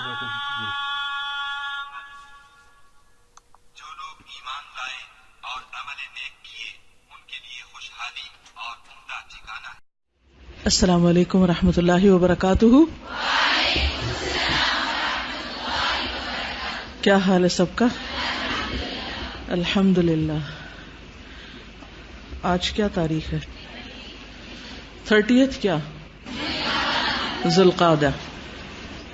جو لوگ ایمان لائے اور عمل نیک کیے ان کے لیے خوشحالی اور عمدہ ٹھکانہ ہے۔ السلام علیکم ورحمۃ اللہ وبرکاتہ۔ کیا حال ہے سب کا؟ الحمدللہ۔ آج کیا تاریخ ہے؟ 30 کیا؟ ذی القعدہ۔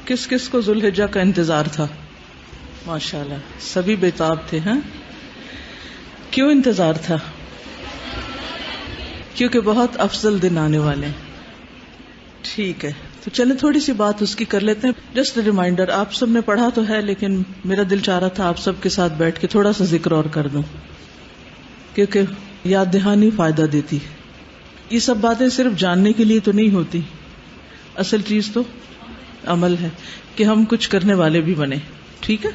کس کس کو ذوالحجہ کا انتظار تھا؟ ماشاءاللہ سبھی بےتاب تھے۔ ہاں، کیوں انتظار تھا؟ کیونکہ بہت افضل دن آنے والے ہیں۔ ٹھیک ہے، تو چلیں تھوڑی سی بات اس کی کر لیتے ہیں۔ جسٹ ریمائنڈر، آپ سب نے پڑھا تو ہے لیکن میرا دل چاہ رہا تھا آپ سب کے ساتھ بیٹھ کے تھوڑا سا ذکر اور کر دوں، کیونکہ یاد دہانی فائدہ دیتی ہے۔ یہ سب باتیں صرف جاننے کے لیے تو نہیں ہوتی، اصل چیز تو عمل ہے کہ ہم کچھ کرنے والے بھی بنے۔ ٹھیک ہے،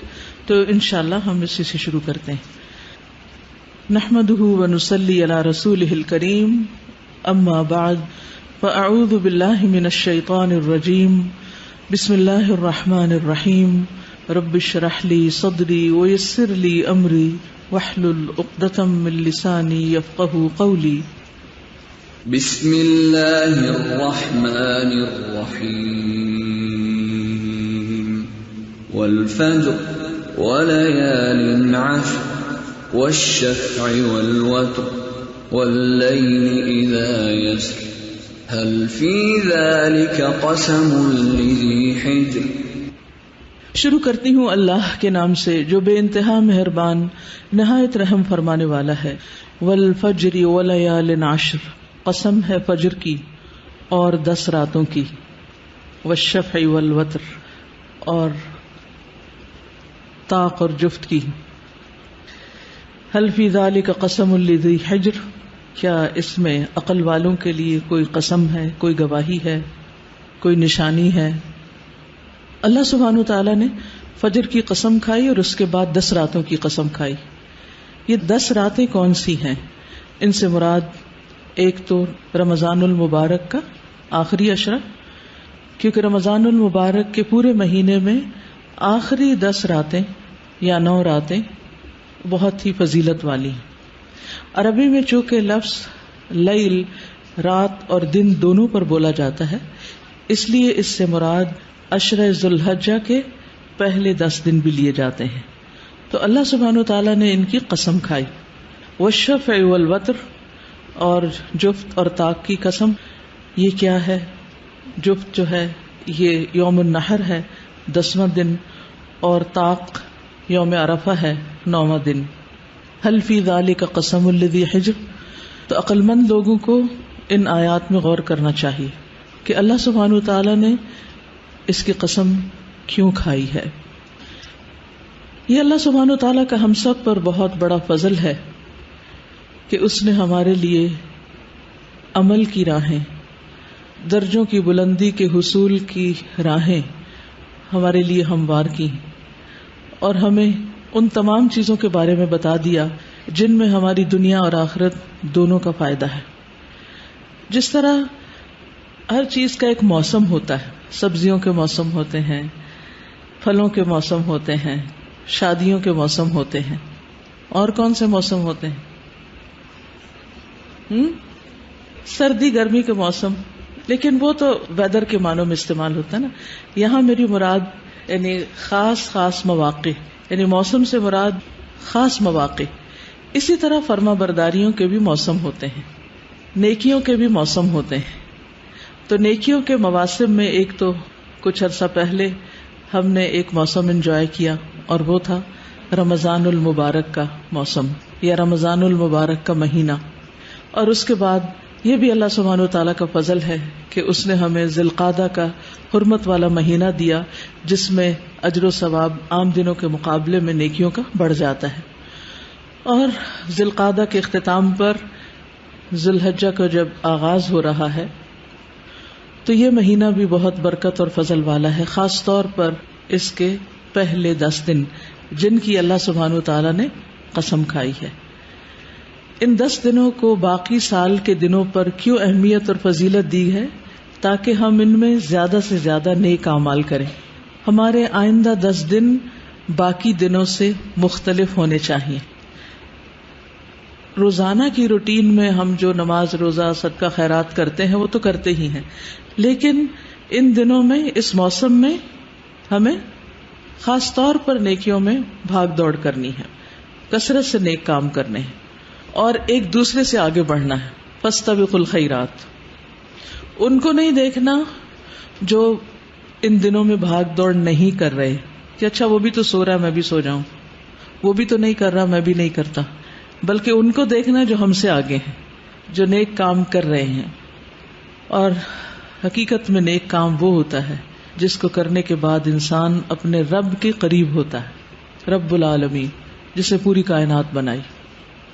تو انشاءاللہ ہم اسی سے شروع کرتے ہیں۔ نحمدہ ونصلی علی رسولہ الکریم، اما بعد فاعوذ باللہ من الشیطان الرجیم، بسم اللہ الرحمن الرحیم، رب اشرح لی صدری ویسر لی امری واحلل عقدۃ من لسانی یفقہوا قولی۔ بسم اللہ الرحمن الرحیم، والفجر وليال عشر والشفع والوتر والليل إذا يسر هل في ذلك قسم لذي حجر۔ شروع کرتی ہوں اللہ کے نام سے جو بے انتہا مہربان نہایت رحم فرمانے والا ہے۔ والفجر وليال عشر، قسم ہے فجر کی اور 10 راتوں کی۔ والشفع والوتر، اور طاق اور جفت کی۔ هل في ذلك قسم لذي حجر، کیا اس میں عقل والوں کے لیے کوئی قسم ہے، کوئی گواہی ہے، کوئی نشانی ہے؟ اللہ سبحانہ وتعالی نے فجر کی قسم کھائی اور اس کے بعد 10 راتوں کی قسم کھائی۔ یہ 10 راتیں کون سی ہیں؟ ان سے مراد ایک تو رمضان المبارک کا آخری عشرہ، کیونکہ رمضان المبارک کے پورے مہینے میں آخری 10 راتیں یا 9 راتیں بہت ہی فضیلت والی ہیں۔ عربی میں چونکہ لفظ لیل رات اور دن دونوں پر بولا جاتا ہے، اس لیے اس سے مراد عشرہ ذی الحجہ کے پہلے 10 دن بھی لیے جاتے ہیں۔ تو اللہ سبحانہ وتعالیٰ نے ان کی قسم کھائی۔ والشفع والوتر، اور جفت اور طاق کی قسم۔ یہ کیا ہے؟ جفت جو ہے یہ یوم النحر ہے 10واں دن، اور طاق یوم عرفہ ہے 9واں دن۔ هل فی ذلک قسم لذی حجر، تو عقل مند لوگوں کو ان آیات میں غور کرنا چاہیے کہ اللہ سبحانہ وتعالیٰ نے اس کی قسم کیوں کھائی ہے۔ یہ اللہ سبحانہ وتعالیٰ کا ہم سب پر بہت بڑا فضل ہے کہ اس نے ہمارے لیے عمل کی راہیں، درجوں کی بلندی کے حصول کی راہیں ہمارے لیے ہموار کی، اور ہمیں ان تمام چیزوں کے بارے میں بتا دیا جن میں ہماری دنیا اور آخرت دونوں کا فائدہ ہے۔ جس طرح ہر چیز کا ایک موسم ہوتا ہے، سبزیوں کے موسم ہوتے ہیں، پھلوں کے موسم ہوتے ہیں، شادیوں کے موسم ہوتے ہیں، اور کون سے موسم ہوتے ہیں؟ سردی گرمی کے موسم، لیکن وہ تو ویدر کے معنوں میں استعمال ہوتا ہے نا۔ یہاں میری مراد یعنی خاص مواقع، یعنی موسم سے مراد خاص مواقع۔ اسی طرح فرما برداریوں کے بھی موسم ہوتے ہیں، نیکیوں کے بھی موسم ہوتے ہیں۔ تو نیکیوں کے مواسم میں ایک تو کچھ عرصہ پہلے ہم نے ایک موسم انجوائے کیا، اور وہ تھا رمضان المبارک کا موسم یا رمضان المبارک کا مہینہ۔ اور اس کے بعد یہ بھی اللہ سبحانہ وتعالیٰ کا فضل ہے کہ اس نے ہمیں ذی القعدہ کا حرمت والا مہینہ دیا، جس میں اجر و ثواب عام دنوں کے مقابلے میں نیکیوں کا بڑھ جاتا ہے۔ اور ذی القعدہ کے اختتام پر ذی الحجہ کا جب آغاز ہو رہا ہے تو یہ مہینہ بھی بہت برکت اور فضل والا ہے، خاص طور پر اس کے پہلے 10 دن جن کی اللہ سبحانہ وتعالیٰ نے قسم کھائی ہے۔ ان 10 دنوں کو باقی سال کے دنوں پر کیوں اہمیت اور فضیلت دی ہے؟ تاکہ ہم ان میں زیادہ سے زیادہ نیک اعمال کریں، ہمارے آئندہ 10 دن باقی دنوں سے مختلف ہونے چاہیے. روزانہ کی روٹین میں ہم جو نماز روزہ صدقہ خیرات کرتے ہیں وہ تو کرتے ہی ہیں، لیکن ان دنوں میں اس موسم میں ہمیں خاص طور پر نیکیوں میں بھاگ دوڑ کرنی ہے، کثرت سے نیک کام کرنے ہیں اور ایک دوسرے سے آگے بڑھنا ہے. فاستبقوا الخیرات، ان کو نہیں دیکھنا جو ان دنوں میں بھاگ دوڑ نہیں کر رہے کہ اچھا وہ بھی تو سو رہا ہے میں بھی سو جاؤں، وہ بھی تو نہیں کر رہا میں بھی نہیں کرتا، بلکہ ان کو دیکھنا جو ہم سے آگے ہیں، جو نیک کام کر رہے ہیں. اور حقیقت میں نیک کام وہ ہوتا ہے جس کو کرنے کے بعد انسان اپنے رب کے قریب ہوتا ہے. رب العالمین، جس نے پوری کائنات بنائی،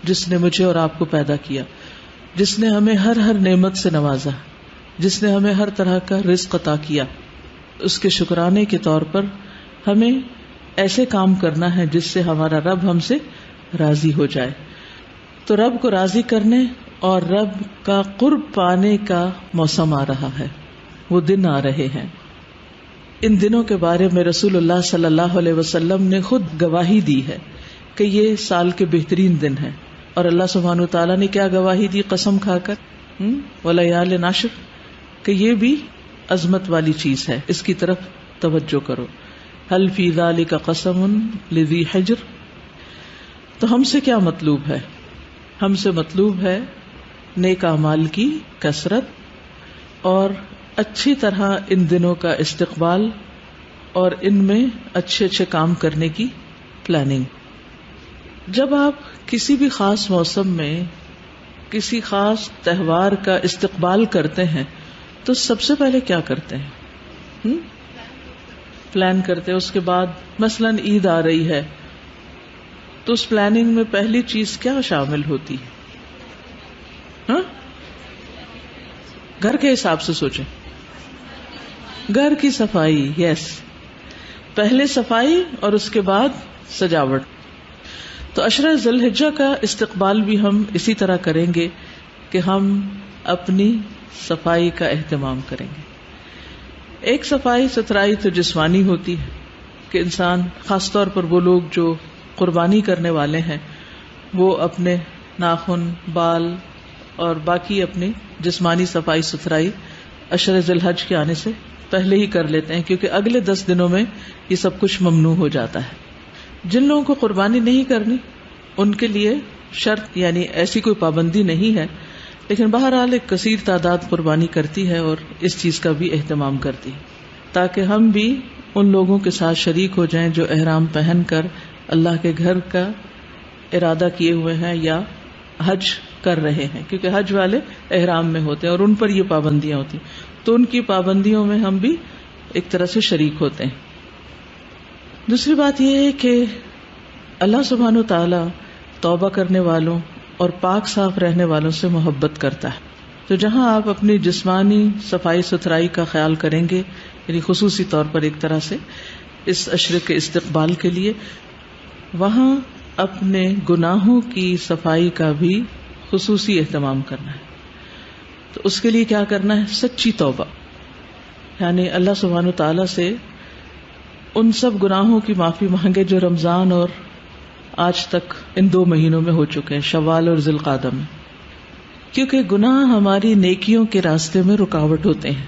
جس نے مجھے اور آپ کو پیدا کیا، جس نے ہمیں ہر نعمت سے نوازا، جس نے ہمیں ہر طرح کا رزق عطا کیا، اس کے شکرانے کے طور پر ہمیں ایسے کام کرنا ہے جس سے ہمارا رب ہم سے راضی ہو جائے. تو رب کو راضی کرنے اور رب کا قرب پانے کا موسم آ رہا ہے، وہ دن آ رہے ہیں. ان دنوں کے بارے میں رسول اللہ صلی اللہ علیہ وسلم نے خود گواہی دی ہے کہ یہ سال کے بہترین دن ہیں. اور اللہ سبحانہ وتعالیٰ نے کیا گواہی دی قسم کھا کر، وَلَيَالٍ عَشْرٍ، کہ یہ بھی عظمت والی چیز ہے، اس کی طرف توجہ کرو. هل فی ذلک قسم لذی حجر. تو ہم سے کیا مطلوب ہے؟ ہم سے مطلوب ہے نیک اعمال کی کثرت اور اچھی طرح ان دنوں کا استقبال اور ان میں اچھے اچھے کام کرنے کی پلاننگ. جب آپ کسی بھی خاص موسم میں کسی خاص تہوار کا استقبال کرتے ہیں تو سب سے پہلے کیا کرتے ہیں؟ پلان کرتے ہیں. اس کے بعد مثلاً عید آ رہی ہے تو اس پلاننگ میں پہلی چیز کیا شامل ہوتی ہے؟ گھر کے حساب سے سوچیں. گھر کی صفائی، یس، پہلے صفائی اور اس کے بعد سجاوٹ. تو عشرہ ذی الحجہ کا استقبال بھی ہم اسی طرح کریں گے کہ ہم اپنی صفائی کا اہتمام کریں گے. ایک صفائی ستھرائی تو جسمانی ہوتی ہے کہ انسان، خاص طور پر وہ لوگ جو قربانی کرنے والے ہیں، وہ اپنے ناخن، بال اور باقی اپنی جسمانی صفائی ستھرائی عشرہ ذی الحج کے آنے سے پہلے ہی کر لیتے ہیں، کیونکہ اگلے 10 دنوں میں یہ سب کچھ ممنوع ہو جاتا ہے. جن لوگوں کو قربانی نہیں کرنی ان کے لیے شرط یعنی ایسی کوئی پابندی نہیں ہے، لیکن بہرحال ایک کثیر تعداد قربانی کرتی ہے اور اس چیز کا بھی اہتمام کرتی ہے، تاکہ ہم بھی ان لوگوں کے ساتھ شریک ہو جائیں جو احرام پہن کر اللہ کے گھر کا ارادہ کیے ہوئے ہیں یا حج کر رہے ہیں، کیونکہ حج والے احرام میں ہوتے ہیں اور ان پر یہ پابندیاں ہوتی ہیں، تو ان کی پابندیوں میں ہم بھی ایک طرح سے شریک ہوتے ہیں. دوسری بات یہ ہے کہ اللہ سبحانہ وتعالی توبہ کرنے والوں اور پاک صاف رہنے والوں سے محبت کرتا ہے. تو جہاں آپ اپنی جسمانی صفائی ستھرائی کا خیال کریں گے، یعنی خصوصی طور پر ایک طرح سے اس عشرے کے استقبال کے لیے، وہاں اپنے گناہوں کی صفائی کا بھی خصوصی اہتمام کرنا ہے. تو اس کے لیے کیا کرنا ہے؟ سچی توبہ، یعنی اللہ سبحانہ وتعالی سے ان سب گناہوں کی معافی مانگے جو رمضان اور آج تک ان 2 مہینوں میں ہو چکے ہیں، شوال اور ذی القعدہ میں، کیونکہ گناہ ہماری نیکیوں کے راستے میں رکاوٹ ہوتے ہیں.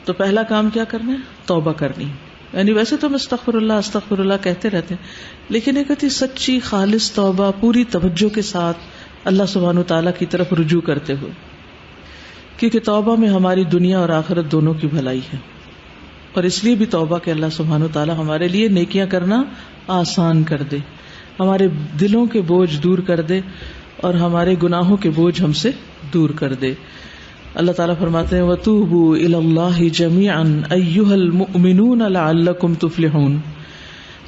تو پہلا کام کیا کرنا ہے؟ توبہ کرنی. یعنی ویسے تو ہم استغفر اللہ کہتے رہتے ہیں، لیکن ایک ہوتی سچی خالص توبہ، پوری توجہ کے ساتھ اللہ سبحانہ وتعالیٰ کی طرف رجوع کرتے ہوئے، کیونکہ توبہ میں ہماری دنیا اور آخرت دونوں کی بھلائی ہے. اور اس لیے بھی توبہ کہ اللہ سبحانہ وتعالیٰ ہمارے لیے نیکیاں کرنا آسان کر دے، ہمارے دلوں کے بوجھ دور کر دے اور ہمارے گناہوں کے بوجھ ہم سے دور کر دے. اللہ تعالیٰ فرماتے ہیں وَتُوبُوا إِلَى اللَّهِ جَمِيعًا أَيُّهَا الْمُؤْمِنُونَ لَعَلَّكُمْ تُفْلِحُونَ.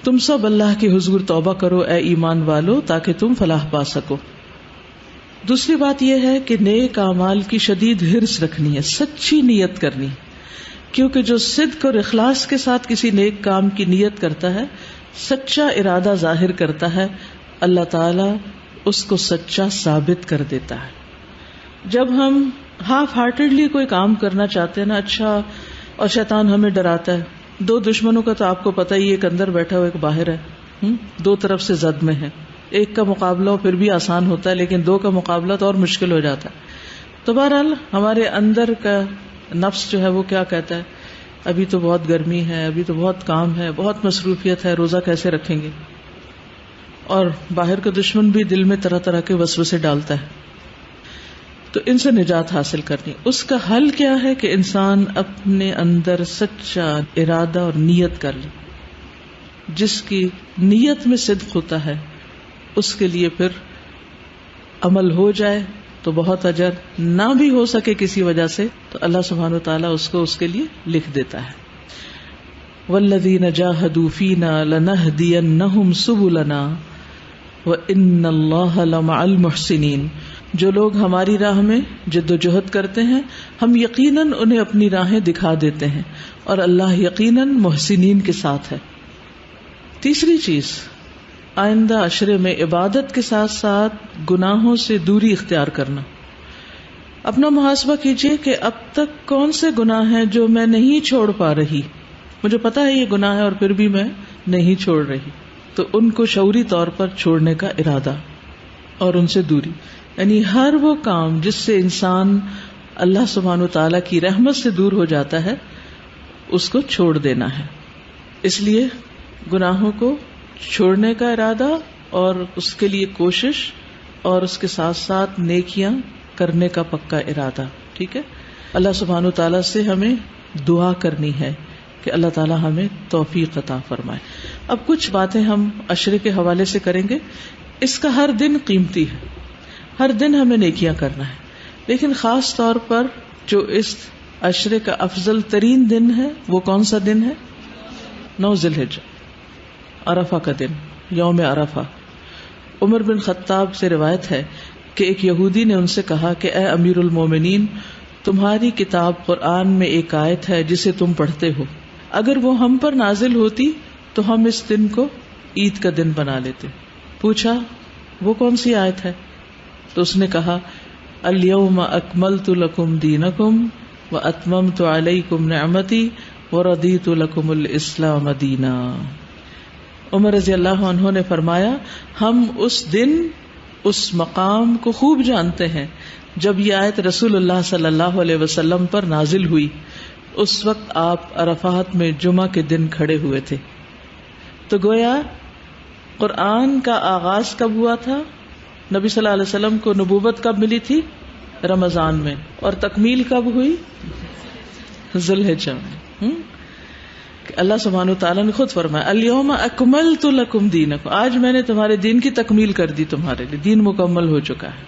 تم سب اللہ کے حضور توبہ کرو اے ایمان والو تاکہ تم فلاح پا سکو. دوسری بات یہ ہے کہ نیک اعمال کی شدید حرص رکھنی ہے، سچی نیت کرنی، کیونکہ جو صدق اور اخلاص کے ساتھ کسی نیک کام کی نیت کرتا ہے، سچا ارادہ ظاہر کرتا ہے، اللہ تعالی اس کو سچا ثابت کر دیتا ہے. جب ہم ہاف ہارٹیڈلی کوئی کام کرنا چاہتے ہیں نا، اچھا، اور شیطان ہمیں ڈراتا ہے دو دشمنوں کا تو آپ کو پتہ ہی، ایک اندر بیٹھا ہوا ایک باہر ہے، دو طرف سے زد میں ہے. ایک کا مقابلہ پھر بھی آسان ہوتا ہے، لیکن دو کا مقابلہ تو اور مشکل ہو جاتا ہے. تو بہرحال ہمارے اندر کا نفس جو ہے وہ کیا کہتا ہے، ابھی تو بہت گرمی ہے، ابھی تو بہت کام ہے، بہت مصروفیت ہے، روزہ کیسے رکھیں گے. اور باہر کا دشمن بھی دل میں طرح طرح کے وسوسے ڈالتا ہے. تو ان سے نجات حاصل کرنی، اس کا حل کیا ہے کہ انسان اپنے اندر سچا ارادہ اور نیت کر لے. جس کی نیت میں صدق ہوتا ہے اس کے لیے پھر عمل ہو جائے تو بہت اجر، نہ بھی ہو سکے کسی وجہ سے تو اللہ سبحانہ وتعالیٰ اس کو اس کے لیے لکھ دیتا ہے. والذین جاہدوا فینا لنہدینہم سبلنا وان اللہ لمع المحسنین. جو لوگ ہماری راہ میں جد و جہد کرتے ہیں ہم یقیناً انہیں اپنی راہیں دکھا دیتے ہیں، اور اللہ یقیناً محسنین کے ساتھ ہے. تیسری چیز، آئندہ عشرے میں عبادت کے ساتھ ساتھ گناہوں سے دوری اختیار کرنا. اپنا محاسبہ کیجئے کہ اب تک کون سے گناہ ہیں جو میں نہیں چھوڑ پا رہی. مجھے پتا ہے یہ گناہ ہے اور پھر بھی میں نہیں چھوڑ رہی، تو ان کو شعوری طور پر چھوڑنے کا ارادہ اور ان سے دوری. یعنی ہر وہ کام جس سے انسان اللہ سبحانہ وتعالیٰ کی رحمت سے دور ہو جاتا ہے اس کو چھوڑ دینا ہے. اس لیے گناہوں کو چھوڑنے کا ارادہ اور اس کے لیے کوشش، اور اس کے ساتھ ساتھ نیکیاں کرنے کا پکا ارادہ. ٹھیک ہے، اللہ سبحانہ وتعالیٰ سے ہمیں دعا کرنی ہے کہ اللہ تعالیٰ ہمیں توفیق عطا فرمائے. اب کچھ باتیں ہم عشرے کے حوالے سے کریں گے. اس کا ہر دن قیمتی ہے، ہر دن ہمیں نیکیاں کرنا ہے، لیکن خاص طور پر جو اس عشرے کا افضل ترین دن ہے وہ کون سا دن ہے؟ 9 ذی الحجہ، عرفہ کا دن، یوم عرفہ. عمر بن خطاب سے روایت ہے کہ ایک یہودی نے ان سے کہا کہ اے امیر المومنین، تمہاری کتاب قرآن میں ایک آیت ہے جسے تم پڑھتے ہو، اگر وہ ہم پر نازل ہوتی تو ہم اس دن کو عید کا دن بنا لیتے. پوچھا وہ کون سی آیت ہے؟ تو اس نے کہا الیوم اکملت لکم دینکم واتممت علیکم نعمتی ورضیت لکم الاسلام دینا. عمر رضی اللہ عنہ نے فرمایا ہم اس دن اس مقام کو خوب جانتے ہیں جب یہ آیت رسول اللہ صلی اللہ علیہ وسلم پر نازل ہوئی. اس وقت آپ عرفات میں جمعہ کے دن کھڑے ہوئے تھے. تو گویا قرآن کا آغاز کب ہوا تھا؟ نبی صلی اللہ علیہ وسلم کو نبوت کب ملی تھی؟ رمضان میں. اور تکمیل کب ہوئی؟ ذی الحجہ میں. اللہ سبحانہ وتعالیٰ نے خود فرمایا الیوم اکملت لکم دینکم، آج میں نے تمہارے دین کی تکمیل کر دی، تمہارے لیے دین مکمل ہو چکا ہے.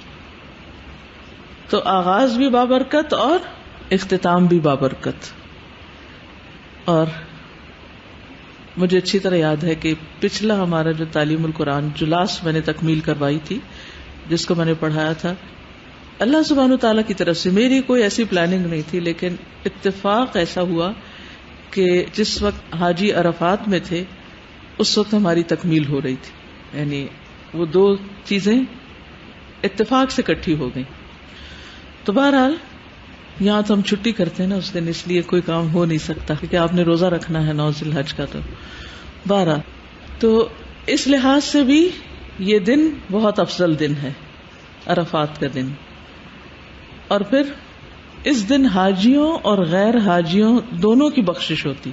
تو آغاز بھی بابرکت اور اختتام بھی بابرکت. اور مجھے اچھی طرح یاد ہے کہ پچھلا ہمارا جو تعلیم القرآن جو لاسٹ میں نے تکمیل کروائی تھی، جس کو میں نے پڑھایا تھا، اللہ سبحانہ وتعالیٰ کی طرف سے میری کوئی ایسی پلاننگ نہیں تھی، لیکن اتفاق ایسا ہوا کہ جس وقت حاجی عرفات میں تھے اس وقت ہماری تکمیل ہو رہی تھی. یعنی وہ دو چیزیں اتفاق سے اکٹھی ہو گئیں. تو بہرحال یہاں تو ہم چھٹی کرتے ہیں نا اس دن، اس لیے کوئی کام ہو نہیں سکتا کیونکہ آپ نے روزہ رکھنا ہے 9 ذی الحج کا. تو بہرحال تو اس لحاظ سے بھی یہ دن بہت افضل دن ہے، عرفات کا دن. اور پھر اس دن حاجیوں اور غیر حاجیوں دونوں کی بخشش ہوتی.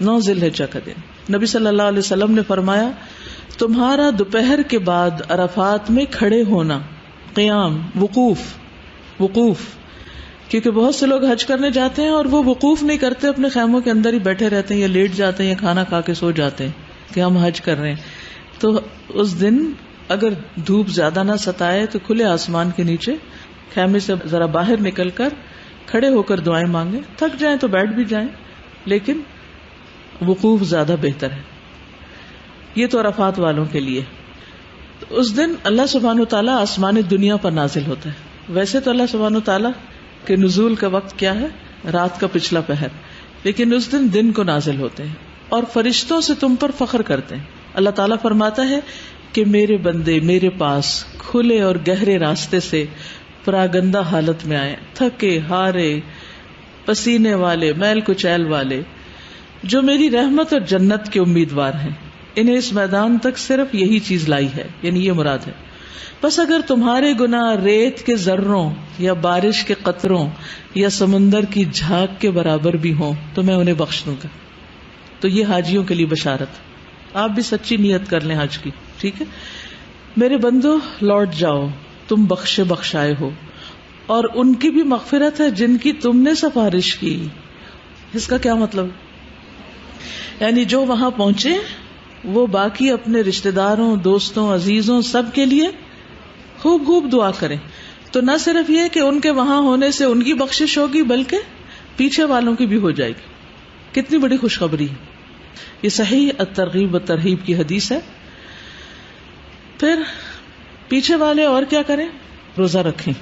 9 ذی الحجہ کا دن نبی صلی اللہ علیہ وسلم نے فرمایا تمہارا دوپہر کے بعد عرفات میں کھڑے ہونا، قیام، وقوف، کیونکہ بہت سے لوگ حج کرنے جاتے ہیں اور وہ وقوف نہیں کرتے، اپنے خیموں کے اندر ہی بیٹھے رہتے ہیں یا لیٹ جاتے ہیں یا کھانا کھا کے سو جاتے ہیں کہ ہم حج کر رہے ہیں. تو اس دن اگر دھوپ زیادہ نہ ستائے تو کھلے آسمان کے نیچے خیمے سے ذرا باہر نکل کر کھڑے ہو کر دعائیں مانگیں. تھک جائیں تو بیٹھ بھی جائیں، لیکن وقوف زیادہ بہتر ہے. یہ تو عرفات والوں کے لیے. تو اس دن اللہ سبحانہ وتعالیٰ آسمان دنیا پر نازل ہوتا ہے. ویسے تو اللہ سبحانہ وتعالیٰ کے نزول کا وقت کیا ہے؟ رات کا پچھلا پہر، لیکن اس دن کو نازل ہوتے ہیں اور فرشتوں سے تم پر فخر کرتے ہیں. اللہ تعالیٰ فرماتا ہے کہ میرے بندے میرے پاس کھلے اور گہرے راستے سے پراگندہ حالت میں آئے، تھکے ہارے، پسینے والے، میل کچیل والے، جو میری رحمت اور جنت کے امیدوار ہیں، انہیں اس میدان تک صرف یہی چیز لائی ہے، یعنی یہ مراد ہے. بس اگر تمہارے گناہ ریت کے ذروں یا بارش کے قطروں یا سمندر کی جھاگ کے برابر بھی ہوں تو میں انہیں بخش دوں گا. تو یہ حاجیوں کے لیے بشارت. آپ بھی سچی نیت کر لیں حج کی، ٹھیک ہے. میرے بندو لوٹ جاؤ، تم بخشے بخشائے ہو، اور ان کی بھی مغفرت ہے جن کی تم نے سفارش کی. اس کا کیا مطلب؟ یعنی جو وہاں پہنچے وہ باقی اپنے رشتہ داروں، دوستوں، عزیزوں سب کے لیے خوب خوب دعا کریں. تو نہ صرف یہ کہ ان کے وہاں ہونے سے ان کی بخشش ہوگی بلکہ پیچھے والوں کی بھی ہو جائے گی. کتنی بڑی خوشخبری ہے. یہ صحیح الترغیب والترہیب کی حدیث ہے. پھر پیچھے والے اور کیا کریں؟ روزہ رکھیں.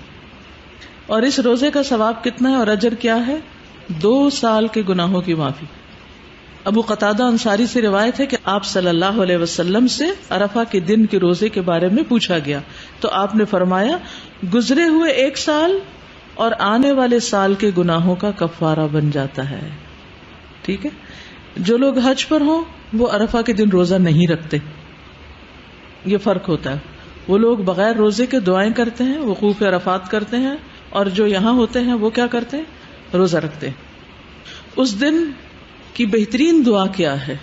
اور اس روزے کا ثواب کتنا ہے اور اجر کیا ہے؟ 2 سال کے گناہوں کی معافی. ابو قتادہ انصاری سے روایت ہے کہ آپ صلی اللہ علیہ وسلم سے عرفہ کے دن کے روزے کے بارے میں پوچھا گیا تو آپ نے فرمایا گزرے ہوئے 1 سال اور آنے والے سال کے گناہوں کا کفارہ بن جاتا ہے. ٹھیک ہے. جو لوگ حج پر ہوں وہ عرفہ کے دن روزہ نہیں رکھتے، یہ فرق ہوتا ہے. وہ لوگ بغیر روزے کے دعائیں کرتے ہیں، وقوف عرفات کرتے ہیں، اور جو یہاں ہوتے ہیں وہ کیا کرتے ہیں؟ روزہ رکھتے ہیں. اس دن کی بہترین دعا کیا ہے؟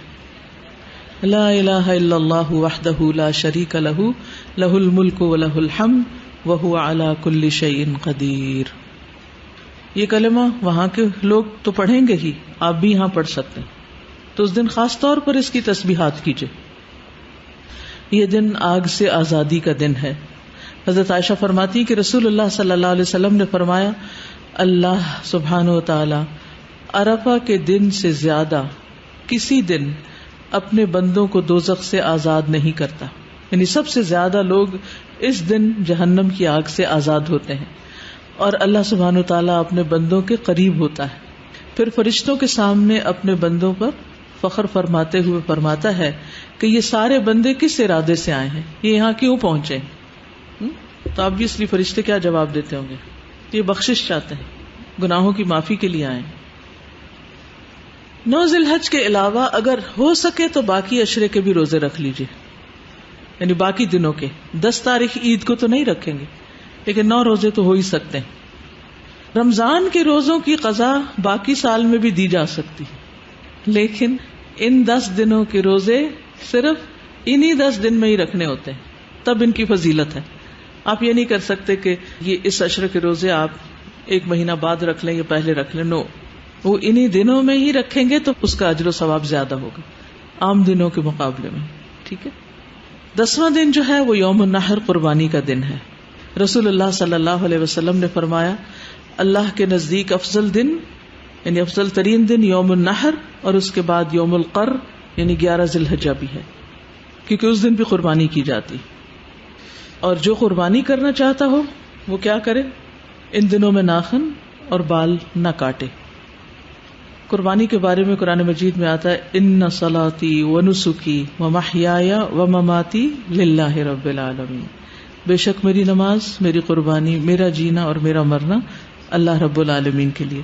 لا الہ الا اللہ وحدہ لا شریک لہ لہ الملک ولہ الحمد وہو علی کل شیء قدیر. یہ کلمہ وہاں کے لوگ تو پڑھیں گے ہی، آپ بھی یہاں پڑھ سکتے ہیں. تو اس دن خاص طور پر اس کی تسبیحات کیجئے. یہ دن آگ سے آزادی کا دن ہے. حضرت عائشہ فرماتی کہ رسول اللہ صلی اللہ علیہ وسلم نے فرمایا اللہ سبحانہ و تعالی عرفہ کے دن سے زیادہ کسی دن اپنے بندوں کو دوزخ سے آزاد نہیں کرتا. یعنی سب سے زیادہ لوگ اس دن جہنم کی آگ سے آزاد ہوتے ہیں، اور اللہ سبحانہ و تعالیٰ اپنے بندوں کے قریب ہوتا ہے. پھر فرشتوں کے سامنے اپنے بندوں پر فخر فرماتے ہوئے فرماتا ہے کہ یہ سارے بندے کس ارادے سے آئے ہیں، یہ یہاں کیوں پہنچے. تو آبویسلی فرشتے کیا جواب دیتے ہوں گے؟ یہ بخشش چاہتے ہیں، گناہوں کی معافی کے لیے آئے ہیں. 9 ذی الحج کے علاوہ اگر ہو سکے تو باقی عشرے کے بھی روزے رکھ لیجئے، یعنی باقی دنوں کے. 10 تاریخ عید کو تو نہیں رکھیں گے لیکن 9 روزے تو ہو ہی سکتے ہیں. رمضان کے روزوں کی قضا باقی سال میں بھی دی جا سکتی، لیکن ان 10 دنوں کے روزے صرف انہی 10 دن میں ہی رکھنے ہوتے ہیں، تب ان کی فضیلت ہے. آپ یہ نہیں کر سکتے کہ یہ اس عشرے کے روزے آپ 1 مہینہ بعد رکھ لیں یا پہلے رکھ لیں. نو، وہ انہی دنوں میں ہی رکھیں گے تو اس کا اجر و ثواب زیادہ ہوگا عام دنوں کے مقابلے میں. ٹھیک ہے. 10واں دن جو ہے وہ یوم النحر، قربانی کا دن ہے. رسول اللہ صلی اللہ علیہ وسلم نے فرمایا اللہ کے نزدیک افضل دن یعنی افضل ترین دن یوم النحر، اور اس کے بعد یوم القر یعنی 11 ذی الحجہ بھی ہے، کیونکہ اس دن بھی قربانی کی جاتی. اور جو قربانی کرنا چاہتا ہو وہ کیا کرے؟ ان دنوں میں ناخن اور بال نہ کاٹے. قربانی کے بارے میں قرآن مجید میں آتا ہے ان صلاتی ونسکی ومحیای ومماتی للہ رب العالمین. بے شک میری نماز، میری قربانی، میرا جینا اور میرا مرنا اللہ رب العالمین کے لیے.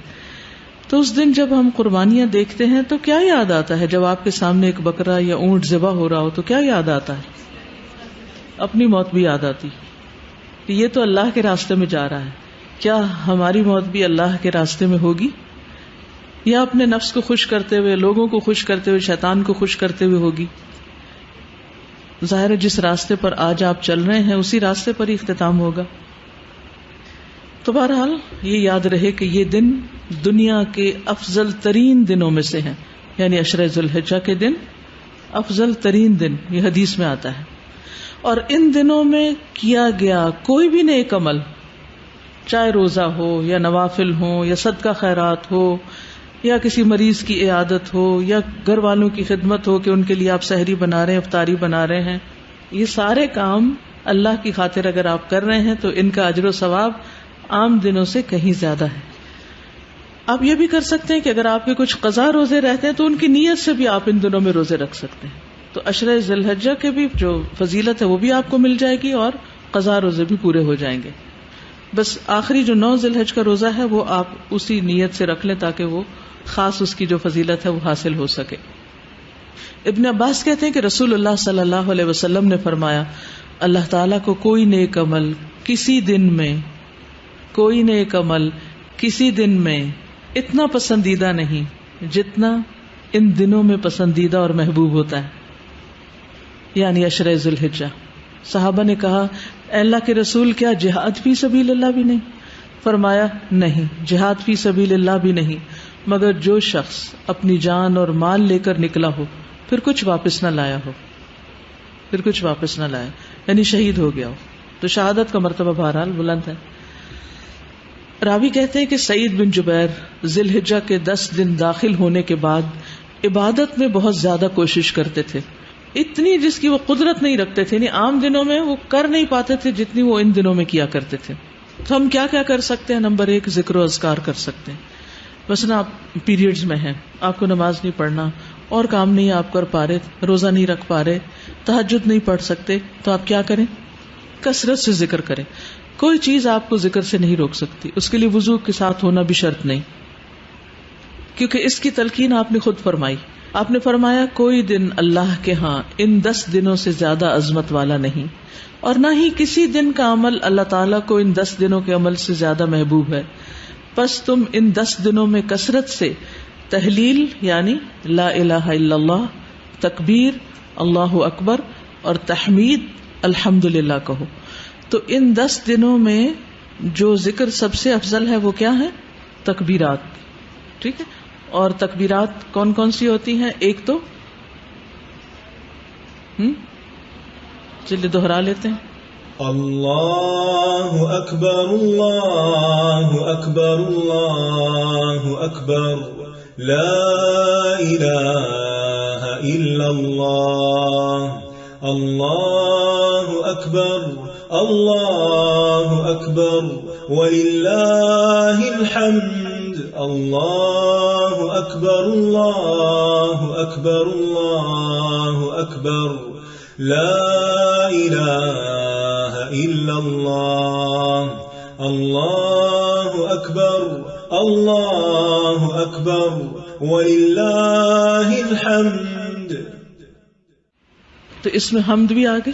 تو اس دن جب ہم قربانیاں دیکھتے ہیں تو کیا یاد آتا ہے؟ جب آپ کے سامنے ایک بکرا یا اونٹ ذبح ہو رہا ہو تو کیا یاد آتا ہے؟ اپنی موت بھی یاد آتی کہ یہ تو اللہ کے راستے میں جا رہا ہے. کیا ہماری موت بھی اللہ کے راستے میں ہوگی، یا اپنے نفس کو خوش کرتے ہوئے، لوگوں کو خوش کرتے ہوئے، شیطان کو خوش کرتے ہوئے ہوگی؟ ظاہر ہے جس راستے پر آج آپ چل رہے ہیں اسی راستے پر ہی اختتام ہوگا. تو بہرحال یہ یاد رہے کہ یہ دن دنیا کے افضل ترین دنوں میں سے ہیں، یعنی عشرہ ذی الحجہ کے دن افضل ترین دن، یہ حدیث میں آتا ہے. اور ان دنوں میں کیا گیا کوئی بھی نیک عمل، چاہے روزہ ہو یا نوافل ہو یا صدقہ خیرات ہو یا کسی مریض کی عیادت ہو یا گھر والوں کی خدمت ہو کہ ان کے لیے آپ سحری بنا رہے ہیں، افطاری بنا رہے ہیں، یہ سارے کام اللہ کی خاطر اگر آپ کر رہے ہیں تو ان کا اجر و ثواب عام دنوں سے کہیں زیادہ ہے. آپ یہ بھی کر سکتے ہیں کہ اگر آپ کے کچھ قضا روزے رہتے ہیں تو ان کی نیت سے بھی آپ ان دنوں میں روزے رکھ سکتے ہیں. تو عشرہ ذی الحجہ کے بھی جو فضیلت ہے وہ بھی آپ کو مل جائے گی اور قضا روزے بھی پورے ہو جائیں گے. بس آخری جو 9 ذی الحجہ کا روزہ ہے وہ آپ اسی نیت سے رکھ لیں تاکہ وہ خاص اس کی جو فضیلت ہے وہ حاصل ہو سکے. ابن عباس کہتے ہیں کہ رسول اللہ صلی اللہ علیہ وسلم نے فرمایا اللہ تعالیٰ کو کوئی نیک عمل کسی دن میں اتنا پسندیدہ نہیں جتنا ان دنوں میں پسندیدہ اور محبوب ہوتا ہے، یعنی عشرہ ذی الحجہ. صحابہ نے کہا اے اللہ کے رسول کیا جہاد فی سبیل اللہ بھی نہیں؟ فرمایا نہیں، جہاد فی سبیل اللہ بھی نہیں، مگر جو شخص اپنی جان اور مال لے کر نکلا ہو پھر کچھ واپس نہ لایا یعنی شہید ہو گیا ہو. تو شہادت کا مرتبہ بہرحال بلند ہے. راوی کہتے ہیں کہ سعید بن جبیر ذی الحجہ کے 10 دن داخل ہونے کے بعد عبادت میں بہت زیادہ کوشش کرتے تھے، اتنی جس کی وہ قدرت نہیں رکھتے تھے. یعنی عام دنوں میں وہ کر نہیں پاتے تھے جتنی وہ ان دنوں میں کیا کرتے تھے. تو ہم کیا کیا کر سکتے ہیں؟ نمبر 1 ذکر و اذکار کر سکتے ہیں. مثلا آپ پیریڈز میں ہیں، آپ کو نماز نہیں پڑھنا اور کام نہیں آپ کر پا رہے، روزہ نہیں رکھ پا رہے، تہجد نہیں پڑھ سکتے، تو آپ کیا کریں؟ کثرت سے ذکر کریں. کوئی چیز آپ کو ذکر سے نہیں روک سکتی، اس کے لیے وضو کے ساتھ ہونا بھی شرط نہیں، کیونکہ اس کی تلقین آپ نے خود فرمائی. آپ نے فرمایا کوئی دن اللہ کے ہاں ان 10 دنوں سے زیادہ عظمت والا نہیں، اور نہ ہی کسی دن کا عمل اللہ تعالیٰ کو ان 10 دنوں کے عمل سے زیادہ محبوب ہے. پس تم ان 10 دنوں میں کثرت سے تحلیل یعنی لا الہ الا اللہ، تکبیر اللہ اکبر اور تحمید الحمدللہ کہو. تو ان 10 دنوں میں جو ذکر سب سے افضل ہے وہ کیا ہے؟ تکبیرات. ٹھیک ہے، اور تکبیرات کون کون سی ہوتی ہیں؟ ایک تو چلیے دوہرا لیتے ہیں. اللہ اکبر اللہ اکبر اللہ اکبر لا الہ الا اللہ اللہ اکبر اللہ اکبر وللہ الحمد اللہ اکبر اللہ اکبر اللہ اکبر لا الہ الا اللہ اللہ اکبر اللہ اکبر وللہ الحمد. تو اس میں حمد بھی آ گئی،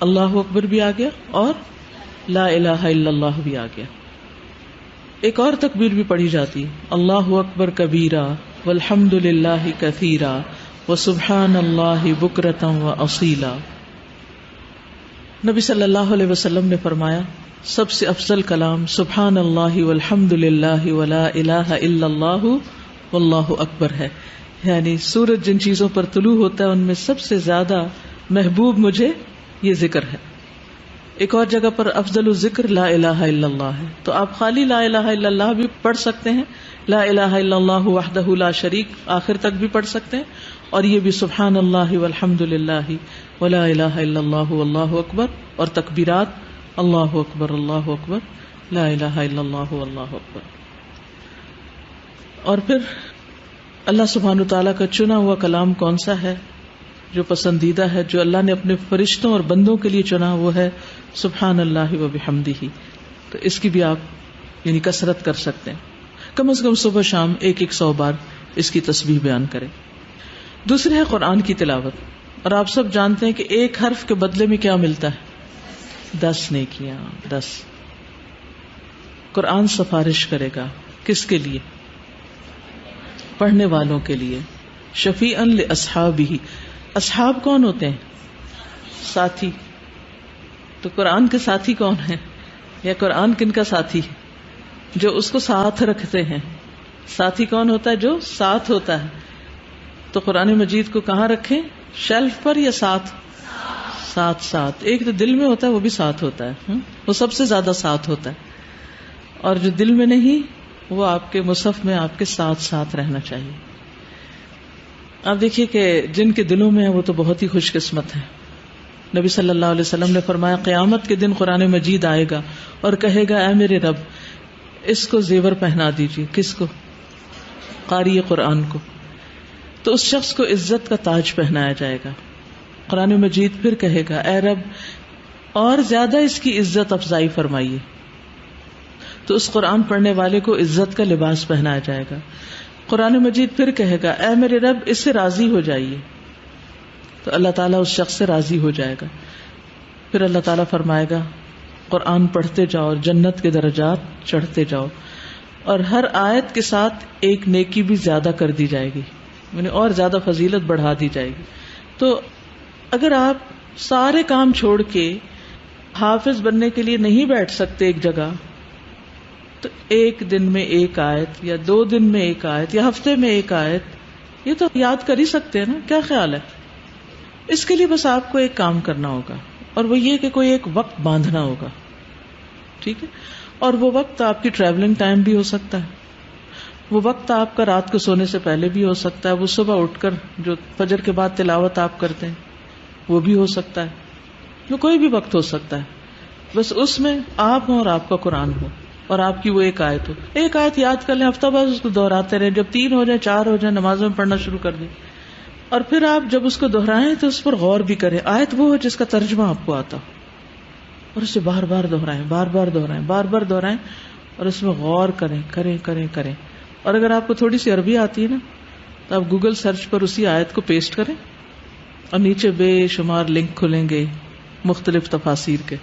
اللہ اکبر بھی آ گیا اور لا الہ الا اللہ بھی آ گیا. ایک اور تکبیر بھی پڑھی جاتی ہے، اللہ اکبر کبیرہ والحمد للہ کثیرہ وسبحان اللہ بکرۃ واصیلا. نبی صلی اللہ علیہ وسلم نے فرمایا سب سے افضل کلام سبحان اللہ والحمد للہ ولا الہ الا اللہ واللہ اکبر ہے. یعنی سورج جن چیزوں پر طلوع ہوتا ہے ان میں سب سے زیادہ محبوب مجھے یہ ذکر ہے. ایک اور جگہ پر افضل الذکر لا الہ الا اللہ ہے. تو آپ خالی لا الہ الا اللہ بھی پڑھ سکتے ہیں، لا الہ الا اللہ وحدہ لا شریک آخر تک بھی پڑھ سکتے ہیں، اور یہ بھی سبحان اللہ والحمد للہ ولا الہ الا اللہ واللہ اکبر، اور تکبیرات اللہ اکبر لا الہ الا اللہ واللہ اکبر. اور پھر اللہ سبحانہ تعالیٰ کا چنا ہوا کلام کون سا ہے جو پسندیدہ ہے، جو اللہ نے اپنے فرشتوں اور بندوں کے لیے چنا، وہ ہے سبحان اللہ و بحمدہ. تو اس کی بھی آپ یعنی کثرت کر سکتے ہیں، کم از کم صبح شام 100 بار اس کی تسبیح بیان کریں. دوسرے ہے قرآن کی تلاوت، اور آپ سب جانتے ہیں کہ ایک حرف کے بدلے میں کیا ملتا ہے؟ 10 نیکیاں. 10 قرآن سفارش کرے گا کس کے لیے؟ پڑھنے والوں کے لیے. شفیعا لاصحابہ. اصحاب کون ہوتے ہیں؟ ساتھی. تو قرآن کے ساتھی کون ہیں؟ یا قرآن کن کا ساتھی؟ جو اس کو ساتھ رکھتے ہیں. ساتھی کون ہوتا ہے؟ جو ساتھ ہوتا ہے. تو قرآن مجید کو کہاں رکھیں؟ شیلف پر یا ساتھ؟ ساتھ. ایک تو دل میں ہوتا ہے وہ بھی ساتھ ہوتا ہے، وہ سب سے زیادہ ساتھ ہوتا ہے. اور جو دل میں نہیں وہ آپ کے مصحف میں آپ کے ساتھ رہنا چاہیے. آپ دیکھیے کہ جن کے دلوں میں ہے وہ تو بہت ہی خوش قسمت ہے. نبی صلی اللہ علیہ وسلم نے فرمایا قیامت کے دن قرآن مجید آئے گا اور کہے گا اے میرے رب اس کو زیور پہنا دیجیے. کس کو؟ قاری قرآن کو. تو اس شخص کو عزت کا تاج پہنایا جائے گا. قرآن مجید پھر کہے گا اے رب اور زیادہ اس کی عزت افزائی فرمائیے. تو اس قرآن پڑھنے والے کو عزت کا لباس پہنایا جائے گا. قرآن مجید پھر کہے گا اے میرے رب اس سے راضی ہو جائیے، تو اللہ تعالیٰ اس شخص سے راضی ہو جائے گا. پھر اللہ تعالیٰ فرمائے گا قرآن پڑھتے جاؤ اور جنت کے درجات چڑھتے جاؤ، اور ہر آیت کے ساتھ ایک نیکی بھی زیادہ کر دی جائے گی، یعنی اور زیادہ فضیلت بڑھا دی جائے گی. تو اگر آپ سارے کام چھوڑ کے حافظ بننے کے لیے نہیں بیٹھ سکتے ایک جگہ، تو ایک دن میں ایک آیت یا 2 دن میں ایک آیت یا ہفتے میں ایک آیت، یہ تو یاد کر ہی سکتے ہیں نا. کیا خیال ہے؟ اس کے لیے بس آپ کو ایک کام کرنا ہوگا، اور وہ یہ کہ کوئی ایک وقت باندھنا ہوگا. ٹھیک ہے؟ اور وہ وقت آپ کی ٹریولنگ ٹائم بھی ہو سکتا ہے، وہ وقت آپ کا رات کو سونے سے پہلے بھی ہو سکتا ہے، وہ صبح اٹھ کر جو فجر کے بعد تلاوت آپ کرتے ہیں وہ بھی ہو سکتا ہے، وہ کوئی بھی وقت ہو سکتا ہے. بس اس میں آپ ہوں اور آپ کا قرآن ہو اور آپ کی وہ ایک آیت ہو. ایک آیت یاد کر لیں، ہفتہ بعد اس کو دہراتے رہیں، جب 3 ہو جائیں 4 ہو جائیں نمازوں میں پڑھنا شروع کر دیں، اور پھر آپ جب اس کو دہرائیں تو اس پر غور بھی کریں. آیت وہ ہو جس کا ترجمہ آپ کو آتا ہو، اور اسے بار بار دہرائیں، بار بار دہرائیں، بار بار دہرائیں، اور اس میں غور کریں کریں کریں کریں. اور اگر آپ کو تھوڑی سی عربی آتی ہے نا تو آپ گوگل سرچ پر اسی آیت کو پیسٹ کریں، اور نیچے بے شمار لنک کھلیں گے مختلف تفاسیر کے.